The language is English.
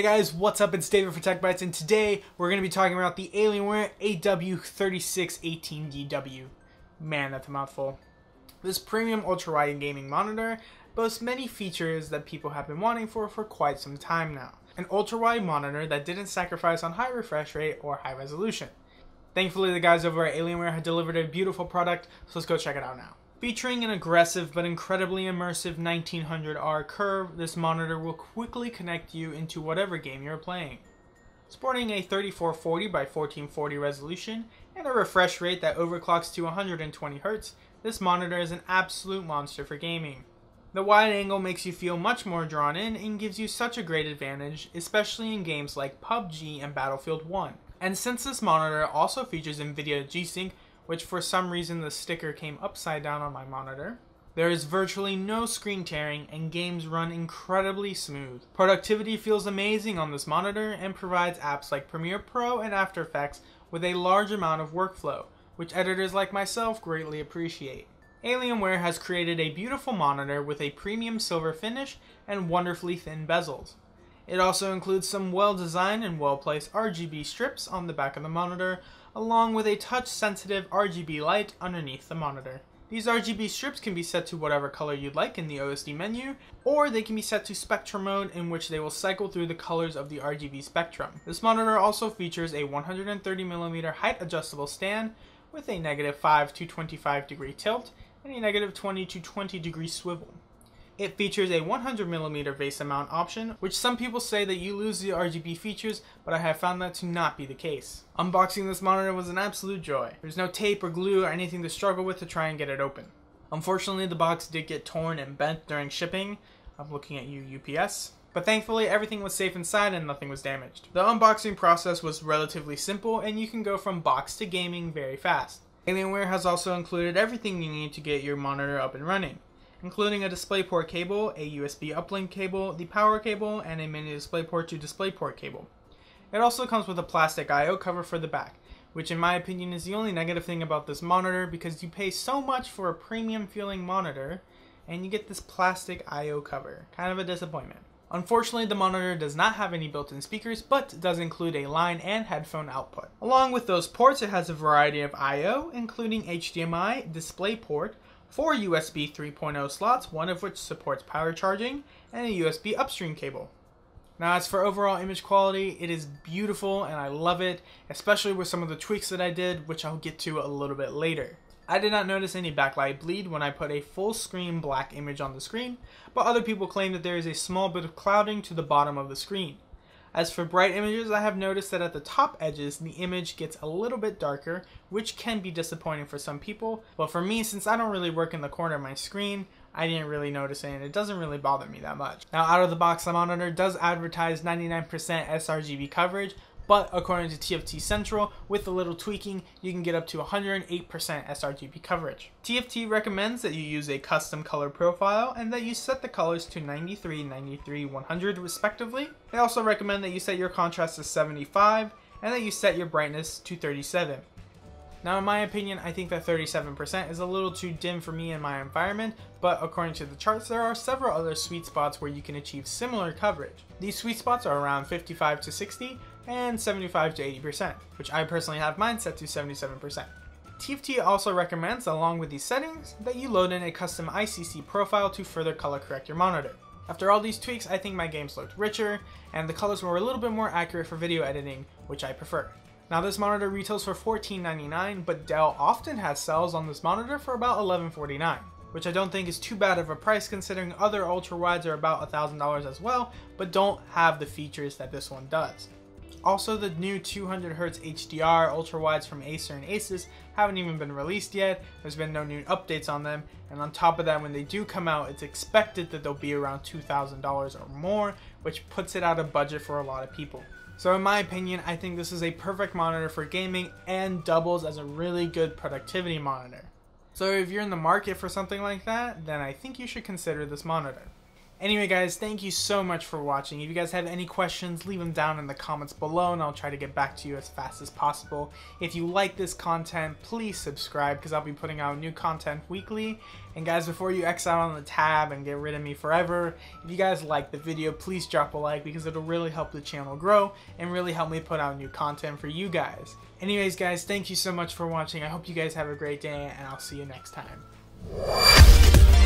Hey guys, what's up? It's David for Tech Bytes, and today we're going to be talking about the ALIENWARE AW3418DW. Man, that's a mouthful. This premium ultra-wide gaming monitor boasts many features that people have been wanting for quite some time now. An ultra-wide monitor that didn't sacrifice on high refresh rate or high resolution. Thankfully, the guys over at ALIENWARE had delivered a beautiful product, so let's go check it out now. Featuring an aggressive but incredibly immersive 1900R curve, this monitor will quickly connect you into whatever game you're playing. Sporting a 3440 by 1440 resolution and a refresh rate that overclocks to 120Hz, this monitor is an absolute monster for gaming. The wide angle makes you feel much more drawn in and gives you such a great advantage, especially in games like PUBG and Battlefield 1. And since this monitor also features NVIDIA G-Sync, which for some reason the sticker came upside down on my monitor, there is virtually no screen tearing and games run incredibly smooth. Productivity feels amazing on this monitor and provides apps like Premiere Pro and After Effects with a large amount of workflow, which editors like myself greatly appreciate. ALIENWARE has created a beautiful monitor with a premium silver finish and wonderfully thin bezels. It also includes some well-designed and well-placed RGB strips on the back of the monitor, along with a touch-sensitive RGB light underneath the monitor. These RGB strips can be set to whatever color you'd like in the OSD menu, or they can be set to spectrum mode, in which they will cycle through the colors of the RGB spectrum. This monitor also features a 130mm height adjustable stand with a -5 to 25 degree tilt and a -20 to 20 degree swivel. It features a 100mm VESA mount option, which some people say that you lose the RGB features, but I have found that to not be the case. Unboxing this monitor was an absolute joy. There's no tape or glue or anything to struggle with to try and get it open. Unfortunately, the box did get torn and bent during shipping. I'm looking at you, UPS. But thankfully, everything was safe inside and nothing was damaged. The unboxing process was relatively simple, and you can go from box to gaming very fast. ALIENWARE has also included everything you need to get your monitor up and running, including a DisplayPort cable, a USB uplink cable, the power cable, and a mini DisplayPort to DisplayPort cable. It also comes with a plastic I/O cover for the back, which in my opinion is the only negative thing about this monitor, because you pay so much for a premium feeling monitor and you get this plastic I/O cover. Kind of a disappointment. Unfortunately, the monitor does not have any built-in speakers, but does include a line and headphone output. Along with those ports, it has a variety of I/O, including HDMI, DisplayPort, 4 USB 3.0 slots, one of which supports power charging, and a USB upstream cable. Now, as for overall image quality, it is beautiful and I love it, especially with some of the tweaks that I did, which I'll get to a little bit later. I did not notice any backlight bleed when I put a full screen black image on the screen, but other people claim that there is a small bit of clouding to the bottom of the screen. As for bright images, I have noticed that at the top edges, the image gets a little bit darker, which can be disappointing for some people. But for me, since I don't really work in the corner of my screen, I didn't really notice it, and it doesn't really bother me that much. Now, out of the box, the monitor does advertise 99% Srgb coverage, but according to TFT Central, with a little tweaking, you can get up to 108% Srgb coverage. TFT recommends that you use a custom color profile and that you set the colors to 93, 93, 100 respectively. They also recommend that you set your contrast to 75 and that you set your brightness to 37. Now, in my opinion, I think that 37% is a little too dim for me in my environment, but according to the charts, there are several other sweet spots where you can achieve similar coverage. These sweet spots are around 55 to 60 and 75 to 80%, which I personally have mine set to 77%. TFT also recommends, along with these settings, that you load in a custom ICC profile to further color correct your monitor. After all these tweaks, I think my games looked richer, and the colors were a little bit more accurate for video editing, which I prefer. Now, this monitor retails for $14.99, but Dell often has sales on this monitor for about $11.49, which I don't think is too bad of a price considering other ultra-wides are about $1,000 as well, but don't have the features that this one does. Also, the new 200Hz HDR ultra-wides from Acer and Asus haven't even been released yet. There's been no new updates on them, and on top of that, when they do come out, it's expected that they'll be around $2,000 or more, which puts it out of budget for a lot of people. So in my opinion, I think this is a perfect monitor for gaming and doubles as a really good productivity monitor. So if you're in the market for something like that, then I think you should consider this monitor. Anyway guys, thank you so much for watching. If you guys have any questions, leave them down in the comments below and I'll try to get back to you as fast as possible. If you like this content, please subscribe because I'll be putting out new content weekly. And guys, before you X out on the tab and get rid of me forever, if you guys like the video, please drop a like because it'll really help the channel grow and really help me put out new content for you guys. Anyways guys, thank you so much for watching. I hope you guys have a great day and I'll see you next time.